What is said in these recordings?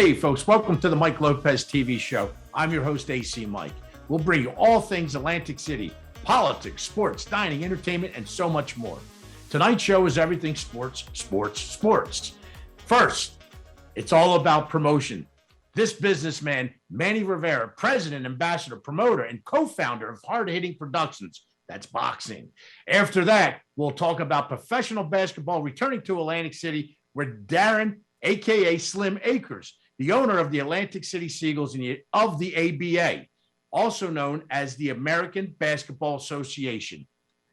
Hey folks, welcome to the Mike Lopez TV Show. I'm your host, AC Mike. We'll bring you all things Atlantic City, politics, sports, dining, entertainment, and so much more. Tonight's show is everything sports, sports, sports. First, it's all about promotion. This businessman, Manny Rivera, president, ambassador, promoter, and co-founder of Hard Hitting Productions, that's boxing. After that, we'll talk about professional basketball returning to Atlantic City with Darrin, aka Slim Akers, the owner of the Atlantic City Seagulls of the ABA, also known as the American Basketball Association.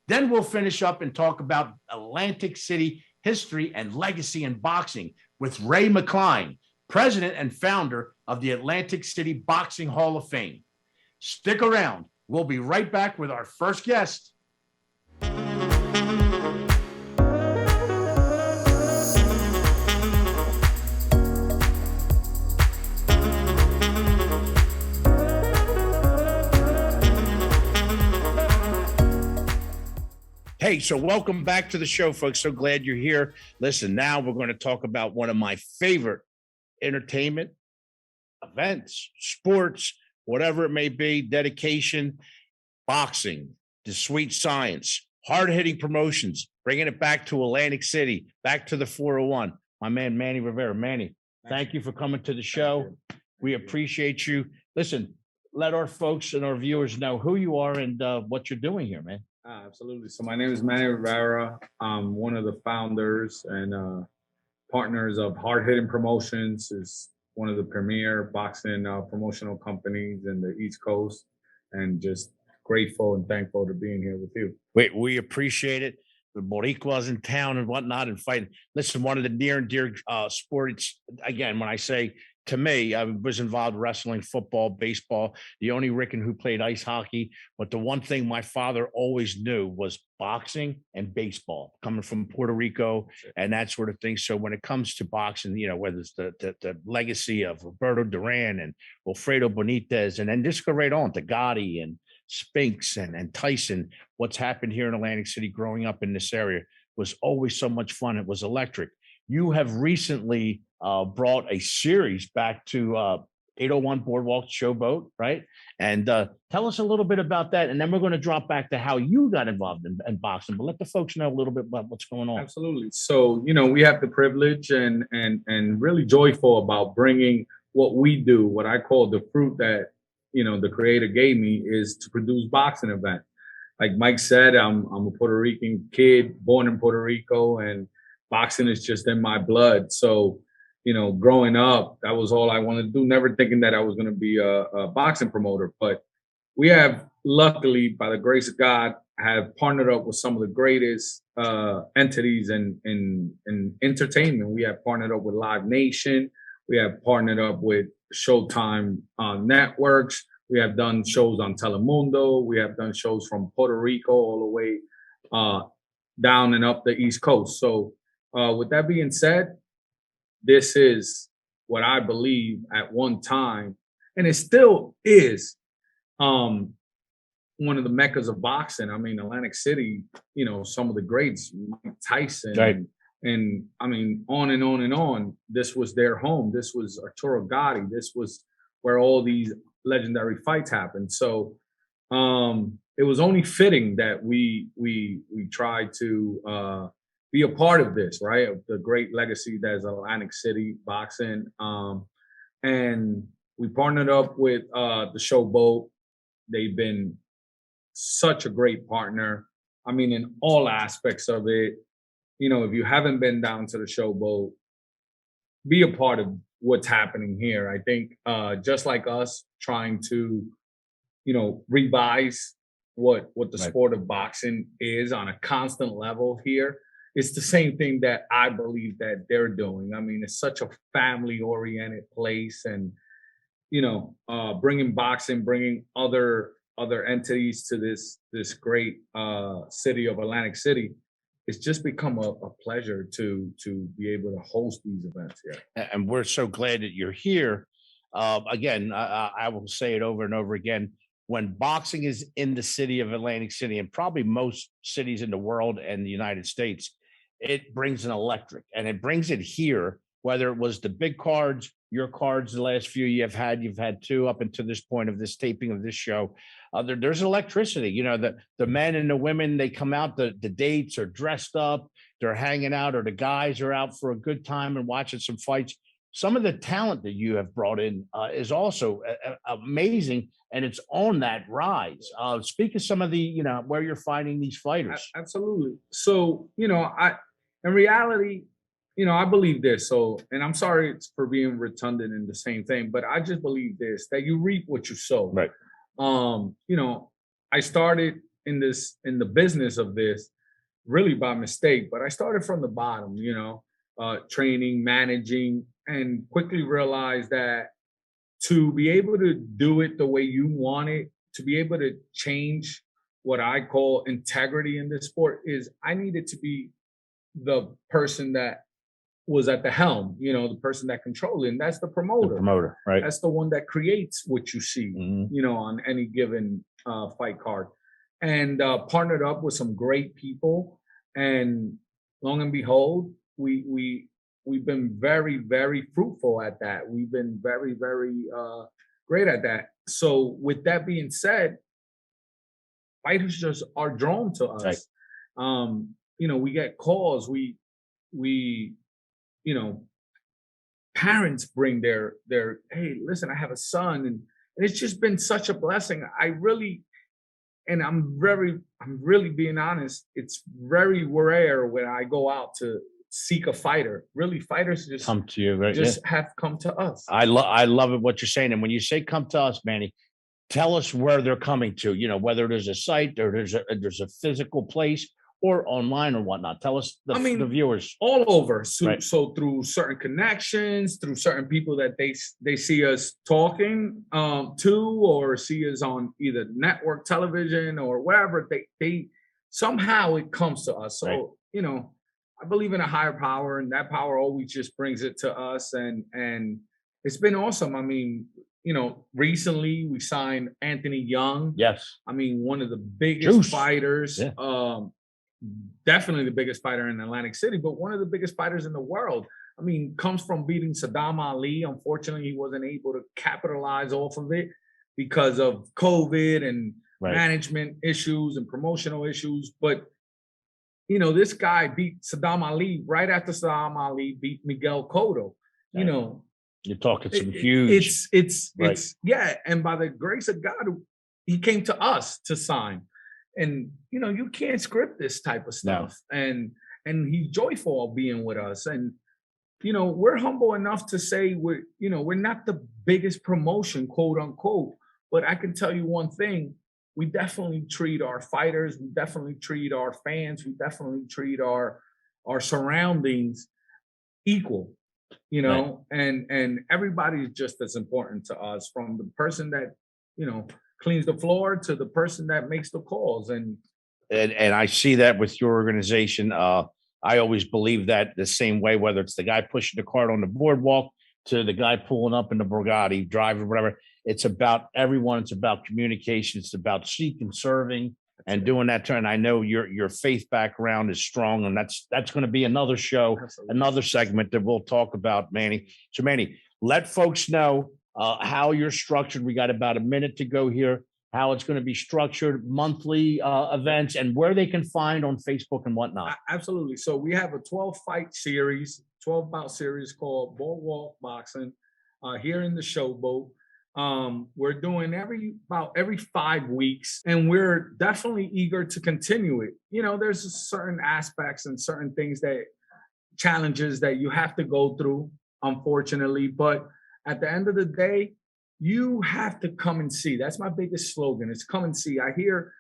Then we'll finish up and talk about Atlantic City history and legacy in boxing with Ray McCline, president and founder of the Atlantic City Boxing Hall of Fame. Stick around. We'll be right back with our first guest. Hey, so welcome back to the show, folks. So glad you're here. Listen, now we're going to talk about one of my favorite entertainment events, sports, whatever it may be, dedication, boxing, the sweet science, hard-hitting promotions, bringing it back to Atlantic City, back to the 401. My man, Manny Rivera. Manny, thank you for coming to the show. We appreciate you. Listen, let our folks and our viewers know who you are and what you're doing here, man. Absolutely. So my name is Manny Rivera. I'm one of the founders and partners of Hard Hitting Promotions. Is one of the premier boxing promotional companies in the East Coast, and just grateful and thankful to being here with you. We appreciate it. The Boricuas in town and whatnot and fighting. Listen, one of the near and dear sports, again, when I say to me, I was involved in wrestling, football, baseball, the only Rican who played ice hockey. But the one thing my father always knew was boxing and baseball, coming from Puerto Rico and that sort of thing. So when it comes to boxing, you know, whether it's the legacy of Roberto Duran and Wilfredo Benitez, and then just go right on to Gotti and Spinks and Tyson, what's happened here in Atlantic City growing up in this area was always so much fun. It was electric. You have recently brought a series back to 801 Boardwalk Showboat, right? And tell us a little bit about that. And then we're going to drop back to how you got involved in boxing, but let the folks know a little bit about what's going on. Absolutely. So, you know, we have the privilege and really joyful about bringing what we do, what I call the fruit that, you know, the creator gave me, is to produce boxing events. Like Mike said, I'm a Puerto Rican kid born in Puerto Rico, and boxing is just in my blood. So, you know, growing up, that was all I wanted to do, never thinking that I was going to be a boxing promoter. But we have, luckily, by the grace of God, have partnered up with some of the greatest entities in entertainment. We have partnered up with Live Nation. We have partnered up with Showtime networks. We have done shows on Telemundo. We have done shows from Puerto Rico all the way down and up the East Coast. So with that being said, this is what I believe at one time, and it still is, one of the meccas of boxing. I mean, Atlantic City, you know, some of the greats, Mike Tyson, right, and I mean, on and on and on. This was their home. This was Arturo Gotti. This was where all these legendary fights happened. So it was only fitting that we tried to be a part of this, right? Of the great legacy that is Atlantic City boxing. And we partnered up with the Showboat. They've been such a great partner. I mean, in all aspects of it. You know, if you haven't been down to the Showboat, be a part of what's happening here. I think just like us trying to, you know, revise what the sport of boxing is on a constant level here, it's the same thing that I believe that they're doing. I mean, it's such a family-oriented place, and, you know, bringing boxing, bringing other entities to this great city of Atlantic City, it's just become a pleasure to be able to host these events here. And we're so glad that you're here. Again, I will say it over and over again. When boxing is in the city of Atlantic City, and probably most cities in the world and the United States, it brings an electric, and it brings it here, whether it was the big cards your cards the last few you've had two up until this point of this taping of this show. There's electricity. You know, the men and the women, they come out, the dates are dressed up, they're hanging out, or the guys are out for a good time and watching some fights. Some of the talent that you have brought in is also amazing, and it's on that rise. Speak of some of the, you know, where you're finding these fighters. Absolutely. So, you know, in reality, you know, I believe this. So, and I'm sorry for being redundant in the same thing, but I just believe this, that you reap what you sow. Right. You know, I started in the business of this really by mistake, but I started from the bottom, you know, training, managing, and quickly realized that to be able to do it the way you want it, to be able to change what I call integrity in this sport, is I needed to be the person that was at the helm, you know, the person that controlled it. And that's the promoter. The promoter, right? That's the one that creates what you see, you know, on any given fight card. And partnered up with some great people. And long and behold, we've been very, very fruitful at that. We've been very, very great at that. So with that being said, fighters just are drawn to us. Right. You know, we get calls. We, you know, parents bring their, hey, listen, I have a son, and it's just been such a blessing. And I'm really being honest. It's very rare when I go out to seek a fighter. Really, fighters just come to you, right? Just have come to us. I love it what you're saying. And when you say come to us, Manny, tell us where they're coming to. You know, whether there's a site or there's a physical place or online or whatnot. Tell us the viewers. All over. So, right. So through certain connections, through certain people that they see us talking to, or see us on either network television or wherever, they somehow it comes to us. So, right. You know, I believe in a higher power, and that power always just brings it to us. And it's been awesome. I mean, you know, recently we signed Anthony Young. Yes. I mean, one of the biggest fighters. Yeah. Definitely the biggest fighter in Atlantic City, but one of the biggest fighters in the world. I mean, comes from beating Saddam Ali. Unfortunately, he wasn't able to capitalize off of it because of COVID and management issues and promotional issues. But, you know, this guy beat Saddam Ali right after Saddam Ali beat Miguel Cotto. You know, you're talking some huge. It's yeah. And by the grace of God, he came to us to sign. And, you know, you can't script this type of stuff. No. And he's joyful of being with us. And, you know, we're humble enough to say we're not the biggest promotion, quote unquote. But I can tell you one thing, we definitely treat our fighters, we definitely treat our fans, we definitely treat our surroundings equal, you know, and everybody's just as important to us, from the person that, you know, cleans the floor to the person that makes the calls. And I see that with your organization. I always believe that the same way, whether it's the guy pushing the cart on the boardwalk to the guy pulling up in the Bugatti, driving, whatever. It's about everyone. It's about communication. It's about seeking, serving, and doing that. And I know your faith background is strong, and that's going to be another show, another segment that we'll talk about, Manny. So, Manny, let folks know how you're structured. We got about a minute to go here. How it's going to be structured, monthly events, and where they can find on Facebook and whatnot. Absolutely. So we have a 12-fight series, 12-bout series called Boardwalk Boxing here in the Showboat. We're doing every 5 weeks, and we're definitely eager to continue it. You know, there's certain aspects and certain things challenges that you have to go through, unfortunately, but at the end of the day, you have to come and see. That's my biggest slogan. It's come and see. I hear,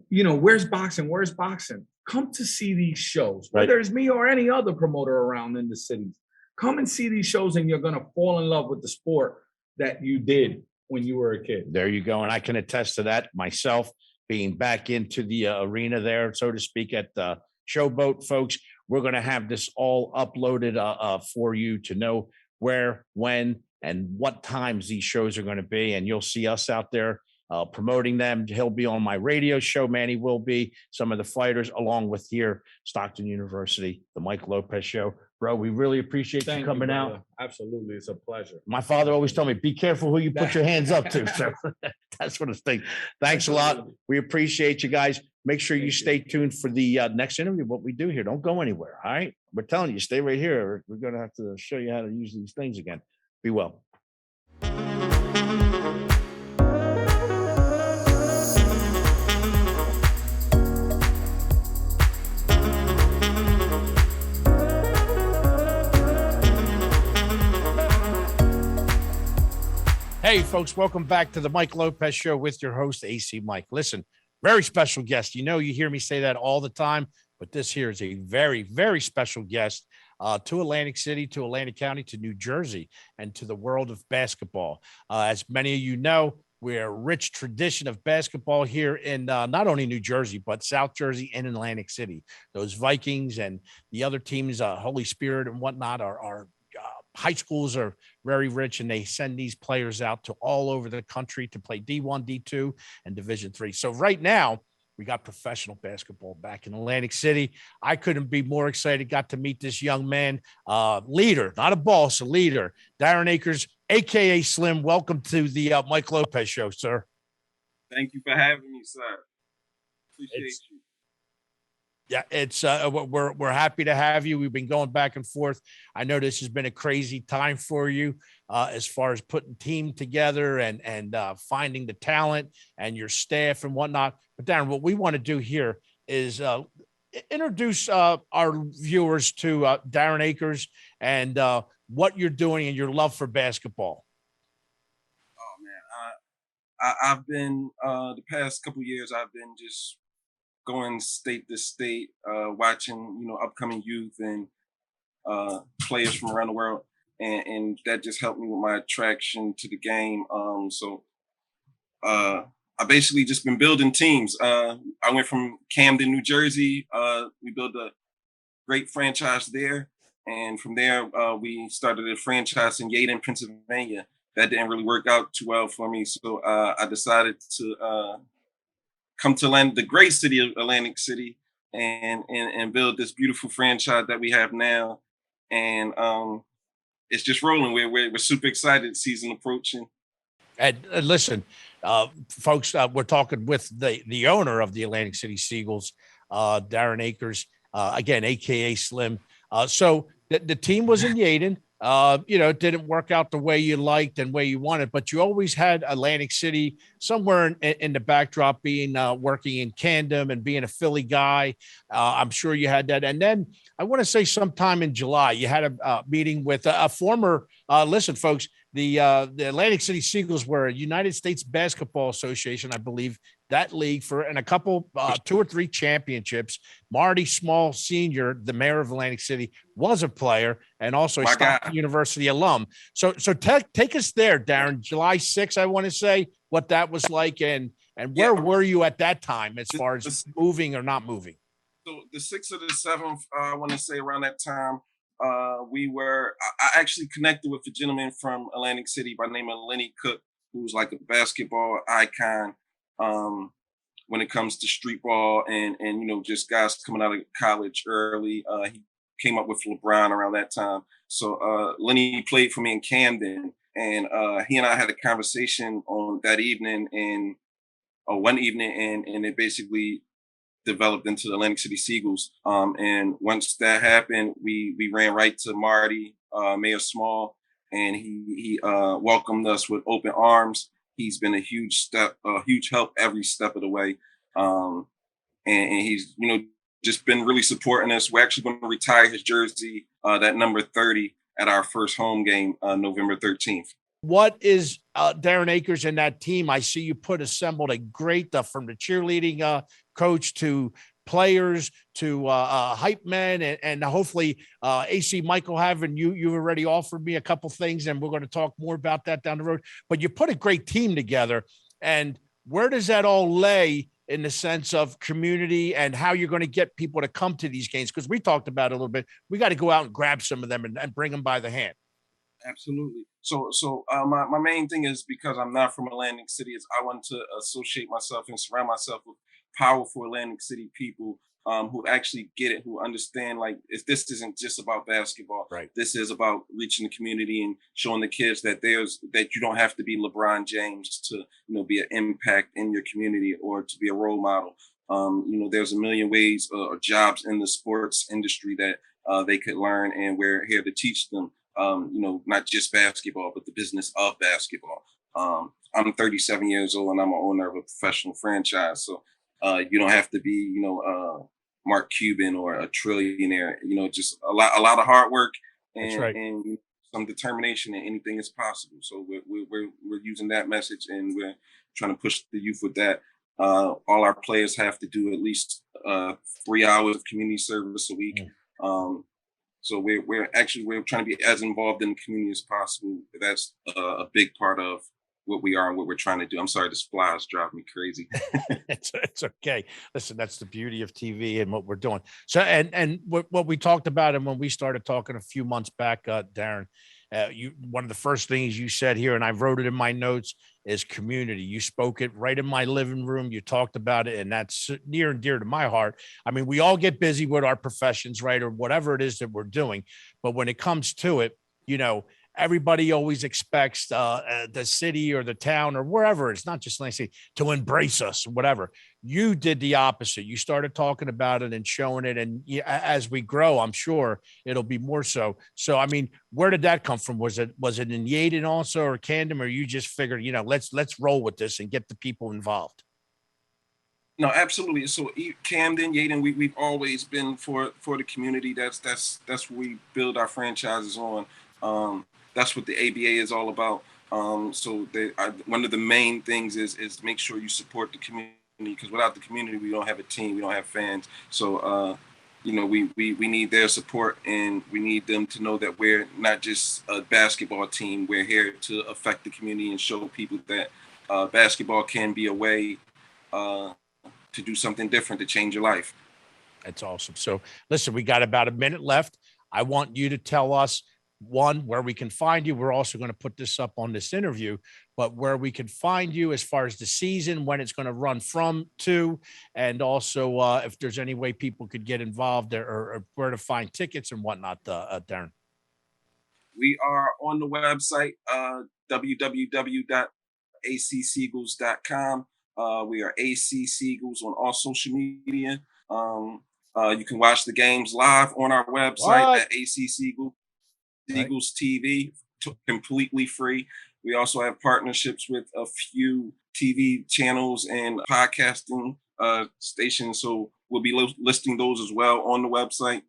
you know, where's boxing? Where's boxing? Come to see these shows, whether it's me or any other promoter around in the cities. Come and see these shows, and you're going to fall in love with the sport that you did when you were a kid. There you go. And I can attest to that myself, being back into the arena there, so to speak, at the Showboat. Folks, we're going to have this all uploaded for you to know where, when, and what times these shows are going to be. And you'll see us out there promoting them. He'll be on my radio show. Manny will be, some of the fighters, along with here, Stockton University, the Mike Lopez Show. bro. We really appreciate you coming out. Absolutely. It's a pleasure. My father always told me, be careful who you put your hands up to. So that's what I think. Thanks a lot. We appreciate you guys. Make sure you stay tuned for the next interview, what we do here. Don't go anywhere. All right. We're telling you, stay right here. We're going to have to show you how to use these things again. Be well. Hey, folks, welcome back to the Mike Lopez Show with your host, ACMike. Listen, very special guest. You know, you hear me say that all the time, but this here is a very, very special guest to Atlantic City, to Atlantic County, to New Jersey, and to the world of basketball. As many of you know, we're a rich tradition of basketball here in not only New Jersey, but South Jersey and Atlantic City. Those Vikings and the other teams, Holy Spirit and whatnot, are high schools are very rich, and they send these players out to all over the country to play D1, D2, and Division III. So right now, we got professional basketball back in Atlantic City. I couldn't be more excited. Got to meet this young man, leader, not a boss, a leader, Darrin Akers, a.k.a. Slim. Welcome to the Mike Lopez Show, sir. Thank you for having me, sir. Appreciate you. Yeah, it's we're happy to have you. We've been going back and forth. I know this has been a crazy time for you as far as putting team together and finding the talent and your staff and whatnot. But Darrin, what we want to do here is introduce our viewers to Darrin Akers and what you're doing and your love for basketball. Oh man, I've been the past couple years. I've been just going state to state, watching, upcoming youth and players from around the world. And that just helped me with my attraction to the game. I basically just been building teams. I went from Camden, New Jersey. We built a great franchise there. And from there, we started a franchise in Yaden, Pennsylvania. That didn't really work out too well for me. So I decided to come to the great city of Atlantic City and build this beautiful franchise that we have now. And it's just rolling. We're super excited, season approaching. And listen, folks, we're talking with the owner of the Atlantic City Seagulls, Darrin Akers, again, AKA Slim. So the team was in Yaden. It didn't work out the way you liked and way you wanted, but you always had Atlantic City somewhere in the backdrop, being working in Camden and being a Philly guy. I'm sure you had that. And then I want to say sometime in July, you had a meeting with a former, listen, folks, the Atlantic City Seagulls were a United States Basketball Association, I believe, that league and a couple, 2 or 3 championships. Marty Small Sr., the mayor of Atlantic City, was a player and also a Stockton University alum. So take us there, Darrin. July 6th, I want to say what that was like, and where were you at that time as far as moving or not moving? So the 6th or the 7th, I want to say around that time, I actually connected with a gentleman from Atlantic City by the name of Lenny Cook, who's like a basketball icon when it comes to street ball and just guys coming out of college early. He came up with LeBron around that time. So Lenny played for me in Camden, and he and I had a conversation on that evening and one evening, and it basically developed into the Atlantic City Seagulls. And once that happened, we ran right to Marty, Mayor Small, and he welcomed us with open arms. He's been a huge help every step of the way. And he's, just been really supporting us. We're actually going to retire his jersey, that number 30, at our first home game, November 13th. What is Darrin Akers and that team? I see you assembled a great, from the cheerleading coach to players to hype men, and hopefully AC Michael having you've already offered me a couple things, and we're going to talk more about that down the road. But you put a great team together, and where does that all lay in the sense of community and how you're going to get people to come to these games? Because we talked about it a little bit. We got to go out and grab some of them and bring them by the hand. Absolutely. So my main thing is, because I'm not from Atlantic City, is I want to associate myself and surround myself with powerful Atlantic City people who actually get it, who understand like if this isn't just about basketball. Right. This is about reaching the community and showing the kids that you don't have to be LeBron James to be an impact in your community or to be a role model. There's a million ways or jobs in the sports industry that they could learn, and we're here to teach them. Not just basketball, but the business of basketball. I'm 37 years old and I'm an owner of a professional franchise. So you don't have to be, Mark Cuban or a trillionaire. Just a lot of hard work and some determination, and anything is possible. So we're using that message, and we're trying to push the youth with that. All our players have to do at least 3 hours of community service a week. So we're trying to be as involved in the community as possible. That's a big part of what we are and what we're trying to do. I'm sorry, this fly is driving me crazy. It's okay. Listen, that's the beauty of TV and what we're doing. So, and what we talked about, and when we started talking a few months back, Darrin, one of the first things you said here, and I wrote it in my notes, is community. You spoke it right in my living room. You talked about it, and that's near and dear to my heart. I mean, we all get busy with our professions, right, or whatever it is that we're doing. But when it comes to it, everybody always expects the city or the town or wherever, it's not just like say, to embrace us, whatever. You did the opposite. You started talking about it and showing it. And as we grow, I'm sure it'll be more so. So, I mean, where did that come from? Was it in Yaden also, or Camden, or you just figured, let's roll with this and get the people involved? No, absolutely. So Camden, Yaden, we've always been for the community. That's what we build our franchises on. That's what the ABA is all about. So one of the main things is make sure you support the community, because without the community, we don't have a team, we don't have fans. So, we need their support, and we need them to know that we're not just a basketball team. We're here to affect the community and show people that basketball can be a way to do something different, to change your life. That's awesome. So listen, we got about a minute left. I want you to tell us, one, where we can find you. We're also going to put this up on this interview, but where we can find you as far as the season, when it's going to run from to, and also if there's any way people could get involved or where to find tickets and whatnot, Darrin. We are on the website, www.acseagles.com. We are AC Seagulls on all social media. You can watch the games live on our website at AC Seagulls. Eagles TV, completely free. We also have partnerships with a few TV channels and podcasting stations, so we'll be listing those as well on the website.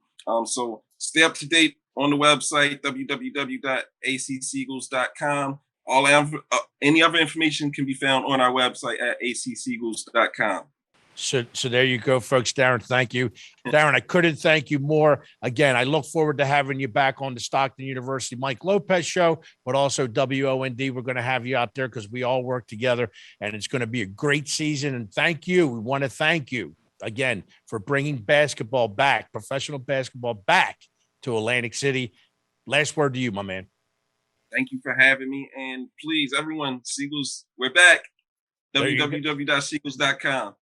So stay up to date on the website, www.acseagulls.com. Any other information can be found on our website at acseagulls.com. So there you go, folks. Darrin, thank you. Darrin, I couldn't thank you more. Again, I look forward to having you back on the Stockton University Mike Lopez Show, but also WOND. We're going to have you out there because we all work together, and it's going to be a great season. And thank you. We want to thank you again for bringing basketball back, professional basketball back to Atlantic City. Last word to you, my man. Thank you for having me. And please, everyone, Seagulls, we're back. www.seagulls.com.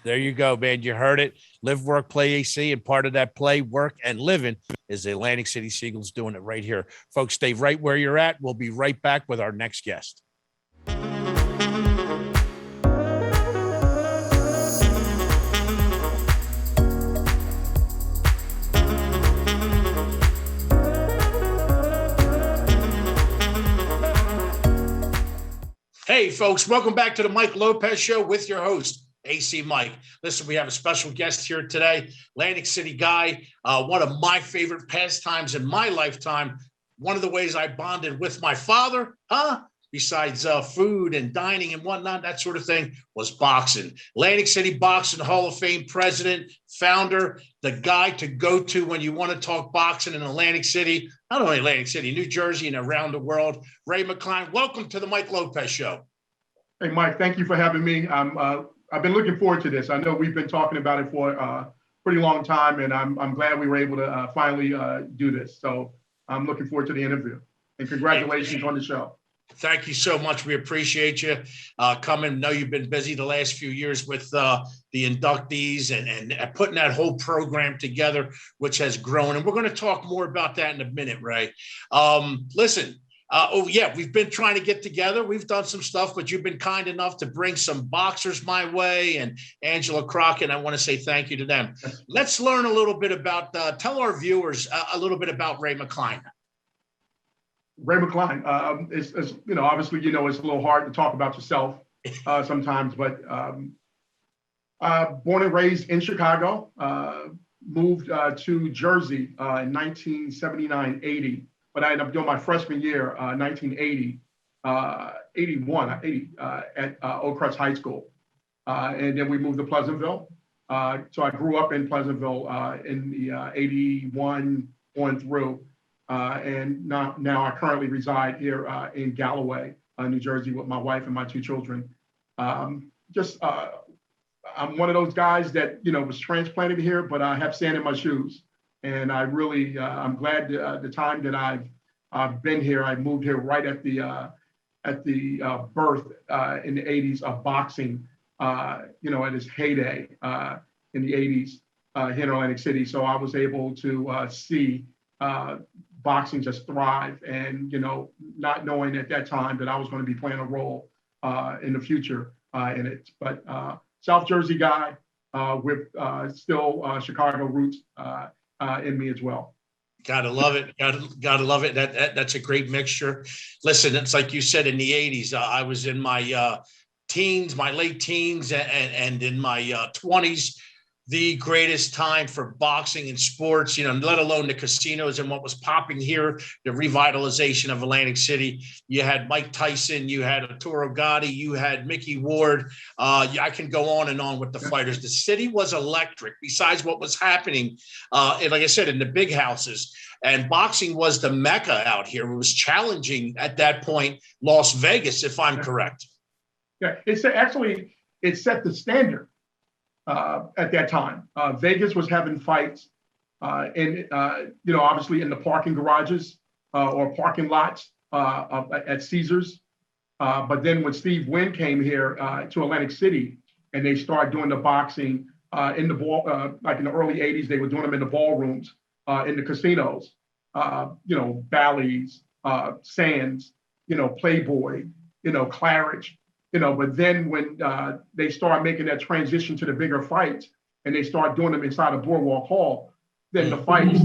There you go, man. You heard it. Live, work, play AC. And part of that play, work, and living is the Atlantic City Seagulls doing it right here. Folks, stay right where you're at. We'll be right back with our next guest. Hey, folks, welcome back to the Mike Lopez Show with your host, AC Mike. Listen, we have a special guest here today, Atlantic City guy, one of my favorite pastimes in my lifetime. One of the ways I bonded with my father, besides food and dining and whatnot, that sort of thing, was boxing. Atlantic City Boxing Hall of Fame president, founder, the guy to go to when you want to talk boxing in Atlantic City, not only Atlantic City, New Jersey, and around the world. Ray McCline, welcome to the Mike Lopez Show. Hey, Mike, thank you for having me. I've been looking forward to this. I know we've been talking about it for a pretty long time, and I'm glad we were able to finally do this. So I'm looking forward to the interview. And congratulations on the show. Thank you so much. We appreciate you coming. Know you've been busy the last few years with the inductees and putting that whole program together, which has grown. And we're going to talk more about that in a minute, Ray. Listen, we've been trying to get together. We've done some stuff, but you've been kind enough to bring some boxers my way, and Angela Crockett. I want to say thank you to them. Let's learn a little bit about, tell our viewers a little bit about Ray McCline. Ray McCline, is obviously, it's a little hard to talk about yourself sometimes, but born and raised in Chicago, moved to Jersey in 1979-80, but I ended up doing my freshman year, 1980, 80 at Oak Crest High School. And then we moved to Pleasantville. So I grew up in Pleasantville in the 81 on through. And now I currently reside here in Galloway, New Jersey, with my wife and my two children. I'm one of those guys that was transplanted here, but I have sand in my shoes, and I really I'm glad the time that I've been here. I moved here right at the birth in the 80s of boxing, at its heyday in the 80s here in Atlantic City. So I was able to see boxing just thrive, and not knowing at that time that I was going to be playing a role in the future in it. But South Jersey guy with still Chicago roots in me as well. Gotta love it. Gotta love it. That's a great mixture. Listen, it's like you said, in the 80s, I was in my teens, my late teens, and in my 20s. The greatest time for boxing and sports, let alone the casinos and what was popping here, the revitalization of Atlantic City. You had Mike Tyson, you had Arturo Gatti, you had Mickey Ward. I can go on and on with the fighters. The city was electric, besides what was happening, and like I said, in the big houses. And boxing was the mecca out here. It was challenging at that point, Las Vegas, if I'm correct. Yeah, it set the standard. At that time, Vegas was having fights obviously in the parking garages or parking lots at Caesars. But then when Steve Wynn came here to Atlantic City, and they started doing the boxing in the like in the early 80s, they were doing them in the ballrooms, in the casinos, Bally's, Sands, Playboy, Claridge. But then when they start making that transition to the bigger fights, and they start doing them inside of Boardwalk Hall, then the fights,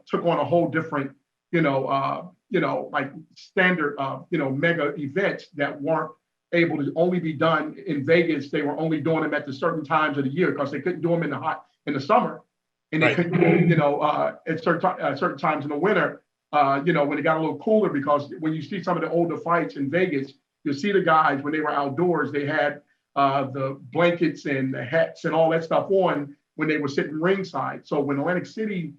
took on a whole different, like standard, mega events that weren't able to only be done in Vegas. They were only doing them at the certain times of the year because they couldn't do them in the summer, and they couldn't do them, at certain times in the winter, when it got a little cooler. Because when you see some of the older fights in Vegas, you'll see the guys, when they were outdoors, they had the blankets and the hats and all that stuff on when they were sitting ringside. So when Atlantic City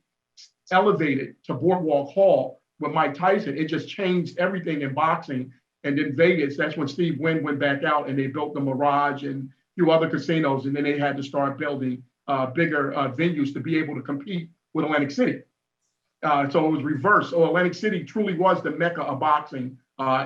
elevated to Boardwalk Hall with Mike Tyson, it just changed everything in boxing. And then Vegas, that's when Steve Wynn went back out and they built the Mirage and a few other casinos. And then they had to start building bigger venues to be able to compete with Atlantic City. So it was reversed. So Atlantic City truly was the mecca of boxing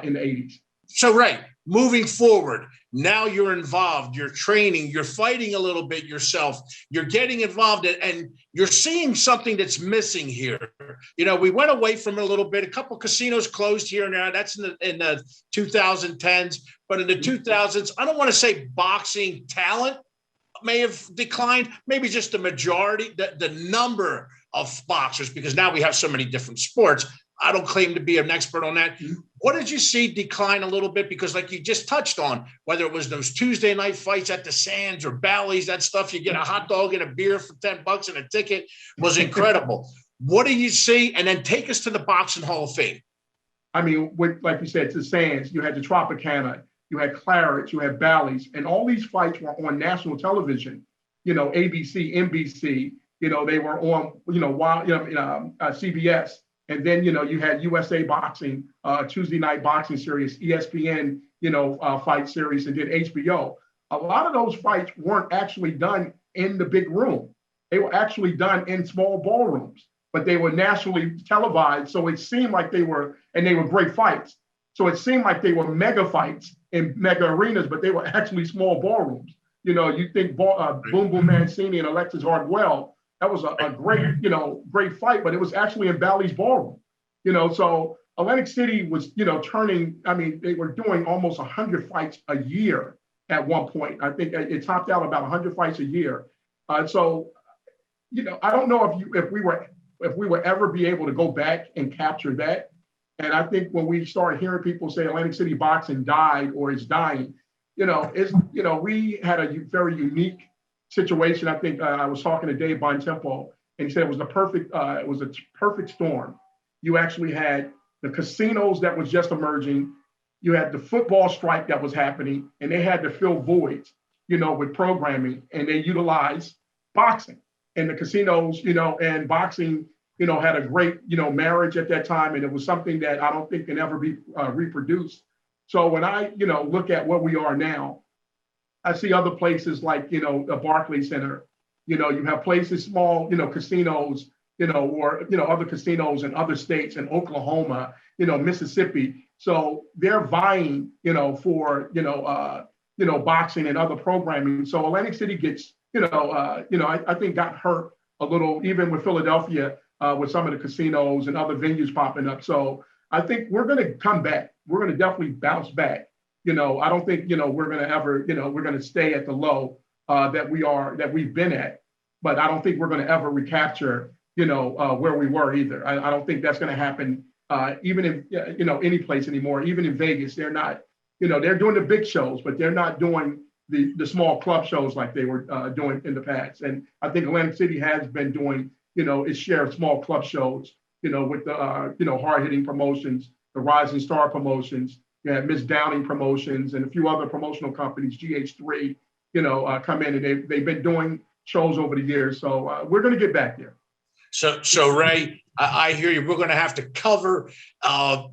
in the 80s. So, Ray, moving forward, now you're involved, you're training, you're fighting a little bit yourself, you're getting involved, and you're seeing something that's missing here. We went away from it a little bit. A couple casinos closed here and there. That's in the 2010s. But in the 2000s, I don't want to say boxing talent may have declined, maybe just the majority, the number of boxers, because now we have so many different sports. I don't claim to be an expert on that. What did you see decline a little bit? Because like you just touched on, whether it was those Tuesday night fights at the Sands or Bally's, that stuff, you get a hot dog and a beer for $10 and a ticket, was incredible. What do you see? And then take us to the Boxing Hall of Fame. I mean, like you said, to the Sands, you had the Tropicana, you had Claridge, you had Bally's, and all these fights were on national television, ABC, NBC, they were on, CBS. And then, you had USA Boxing, Tuesday Night Boxing Series, ESPN, fight series, and then HBO. A lot of those fights weren't actually done in the big room. They were actually done in small ballrooms, but they were nationally televised. So it seemed like they were great fights. So it seemed like they were mega fights in mega arenas, but they were actually small ballrooms. You know, you think Boom Boom Mancini and Alexis Hardwell, that was a great, great fight, but it was actually in Bally's Ballroom. You know, so Atlantic City was, turning, I mean, they were doing almost 100 fights a year at one point. I think it topped out about 100 fights a year. So, I don't know if we were ever be able to go back and capture that. And I think when we started hearing people say Atlantic City boxing died or is dying, we had a very unique situation. I think I was talking to Dave Bontempo, and he said it was a perfect storm. You actually had the casinos that was just emerging. You had the football strike that was happening, and they had to fill voids, with programming, and they utilized boxing. And the casinos, and boxing, had a great, marriage at that time, and it was something that I don't think can ever be reproduced. So when I, look at what we are now, I see other places like, the Barclays Center, you have places, small, casinos, or, other casinos in other states in Oklahoma, Mississippi. So they're vying, for, boxing and other programming. So Atlantic City gets, I think got hurt a little, even with Philadelphia, with some of the casinos and other venues popping up. So I think we're going to come back. We're going to definitely bounce back. I don't think, we're going to ever, we're going to stay at the low that we've been at, but I don't think we're going to ever recapture, where we were either. I don't think that's going to happen even in, any place anymore. Even in Vegas, they're not, they're doing the big shows, but they're not doing the small club shows like they were doing in the past. And I think Atlantic City has been doing, its share of small club shows, with the, hard-hitting promotions, the Rising Star promotions. You have Miss Downing Promotions and a few other promotional companies, GH3, come in, and they've been doing shows over the years. So we're going to get back there. So Ray, I hear you. We're going to have to cover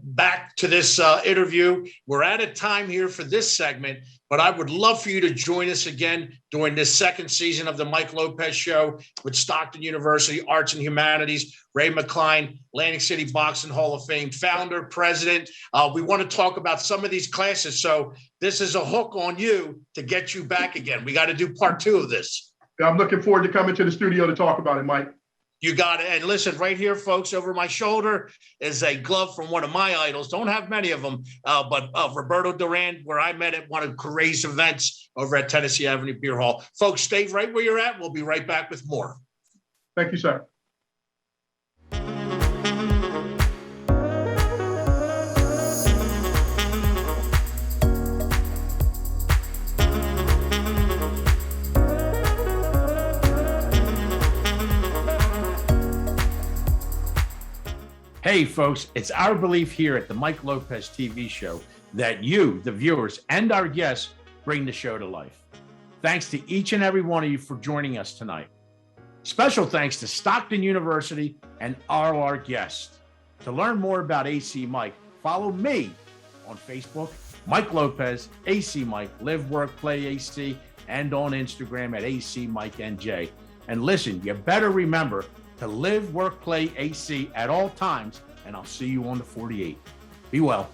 back to this interview. We're out of time here for this segment, but I would love for you to join us again during this second season of the Mike Lopez Show with Stockton University Arts and Humanities, Ray McCline, Atlantic City Boxing Hall of Fame founder, president. We want to talk about some of these classes. So this is a hook on you to get you back again. We got to do part 2 of this. I'm looking forward to coming to the studio to talk about it, Mike. You got it. And listen, right here, folks, over my shoulder is a glove from one of my idols. Don't have many of them, but Roberto Duran, where I met at one of Corray's events over at Tennessee Avenue Beer Hall. Folks, stay right where you're at. We'll be right back with more. Thank you, sir. Hey, folks, it's our belief here at the Mike Lopez TV Show that you, the viewers, and our guests bring the show to life. Thanks to each and every one of you for joining us tonight. Special thanks to Stockton University and all our guests. To learn more about AC Mike, follow me on Facebook, Mike Lopez, AC Mike, LiveWorkPlayAC, and on Instagram at ACMikeNJ. And listen, you better remember to live, work, play AC at all times, and I'll see you on the 48. Be well.